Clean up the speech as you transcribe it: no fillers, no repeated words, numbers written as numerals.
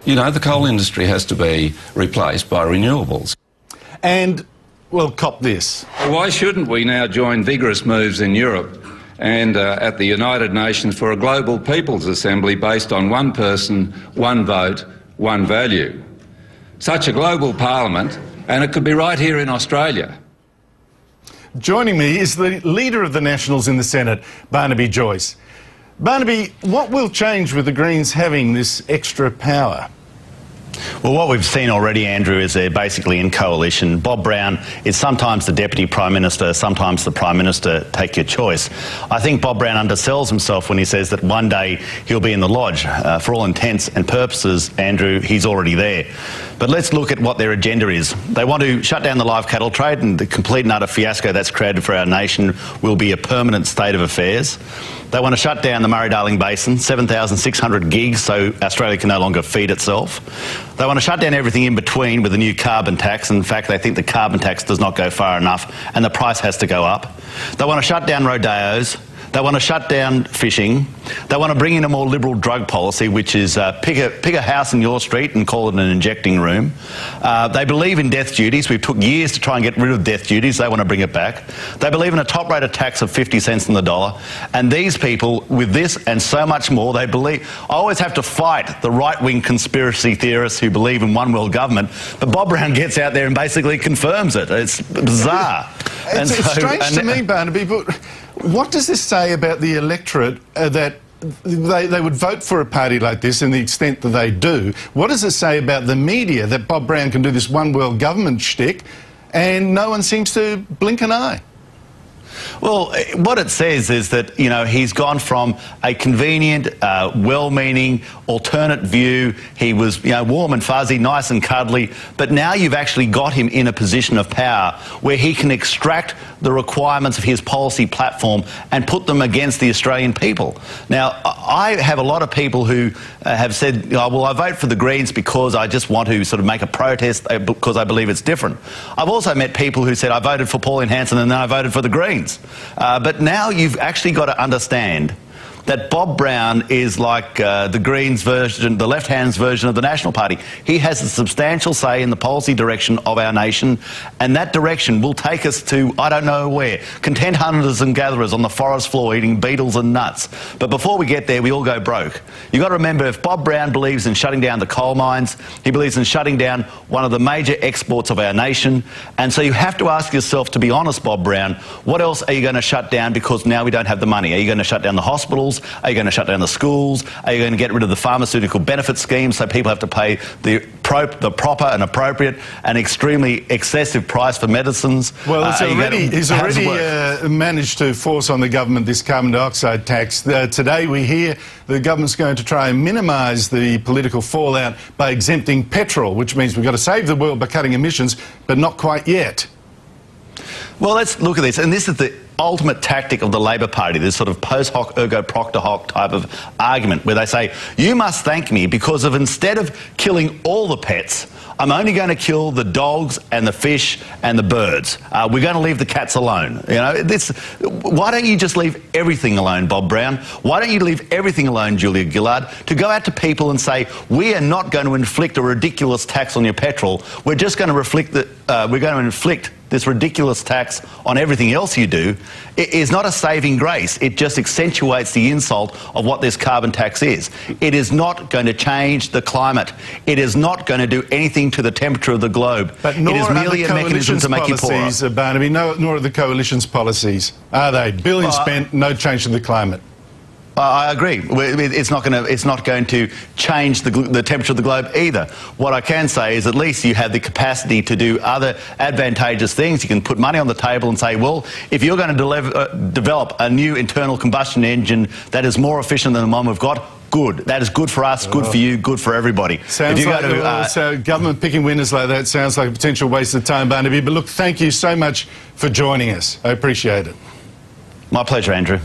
You know, the coal industry has to be replaced by renewables. And, well, cop this. Why shouldn't we now join vigorous moves in Europe and at the United Nations for a global people's assembly based on one person, one vote, one value? Such a global parliament, and it could be right here in Australia. Joining me is the Leader of the Nationals in the Senate, Barnaby Joyce. Barnaby, what will change with the Greens having this extra power? Well, what we've seen already, Andrew, is they're basically in coalition. Bob Brown is sometimes the Deputy Prime Minister, sometimes the Prime Minister, take your choice. I think Bob Brown undersells himself when he says that one day he'll be in the Lodge. For all intents and purposes, Andrew, he's already there. But let's look at what their agenda is. They want to shut down the live cattle trade, and the complete and utter fiasco that's created for our nation will be a permanent state of affairs. They want to shut down the Murray-Darling Basin, 7,600 gigs, so Australia can no longer feed itself. They want to shut down everything in between with a new carbon tax. In fact, they think the carbon tax does not go far enough and the price has to go up. They want to shut down rodeos. They want to shut down fishing. They want to bring in a more liberal drug policy, which is pick a house in your street and call it an injecting room. They believe in death duties. We took years to try and get rid of death duties. They want to bring it back. They believe in a top rate of tax of 50 cents on the dollar. And these people, with this and so much more, they believe... I always have to fight the right-wing conspiracy theorists who believe in one world government, but Bob Brown gets out there and basically confirms it. It's bizarre. It's strange to me, Barnaby, but what does this say about the electorate that they would vote for a party like this in the extent that they do? What does it say about the media that Bob Brown can do this one world government shtick and no one seems to blink an eye? Well, what it says is that, you know, he's gone from a convenient, well-meaning, alternate view. He was, you know, warm and fuzzy, nice and cuddly, but now you've actually got him in a position of power where he can extract the requirements of his policy platform and put them against the Australian people. Now, I have a lot of people who have said, oh, well, I vote for the Greens because I just want to sort of make a protest because I believe it's different. I've also met people who said, I voted for Pauline Hanson and then I voted for the Greens. But now you've actually got to understand that Bob Brown is like the Greens version, the left-hand's version of the National Party. He has a substantial say in the policy direction of our nation, and that direction will take us to, I don't know where, content hunters and gatherers on the forest floor eating beetles and nuts. But before we get there, we all go broke. You've got to remember, if Bob Brown believes in shutting down the coal mines, he believes in shutting down one of the major exports of our nation. And so you have to ask yourself, to be honest, Bob Brown, what else are you going to shut down because now we don't have the money? Are you going to shut down the hospitals? Are you going to shut down the schools? Are you going to get rid of the pharmaceutical benefit scheme so people have to pay the proper and appropriate and extremely excessive price for medicines? Well, he's already managed to force on the government this carbon dioxide tax. Today we hear the government's going to try and minimise the political fallout by exempting petrol, which means we've got to save the world by cutting emissions, but not quite yet. Well, let's look at this, and this is the ultimate tactic of the Labor Party, this sort of post hoc ergo propter hoc type of argument where they say, you must thank me because of instead of killing all the pets, I'm only going to kill the dogs and the fish and the birds. We're going to leave the cats alone. You know, why don't you just leave everything alone, Bob Brown? Why don't you leave everything alone, Julia Gillard, to go out to people and say, we are not going to inflict a ridiculous tax on your petrol. We're just going to inflict this ridiculous tax on everything else you do. It is not a saving grace. It just accentuates the insult of what this carbon tax is. It is not going to change the climate. It is not going to do anything to the temperature of the globe. But it is merely a mechanism to make you poorer. Barnaby, nor are the coalition's policies, are they? Billions spent, no change to the climate. I agree. It's not going to change the temperature of the globe either. What I can say is at least you have the capacity to do other advantageous things. You can put money on the table and say, well, if you're going to develop a new internal combustion engine that is more efficient than the one we've got, good. That is good for us, good for you, good for everybody. Sounds like so government picking winners like that sounds like a potential waste of time, Barnaby. But look, thank you so much for joining us. I appreciate it. My pleasure, Andrew.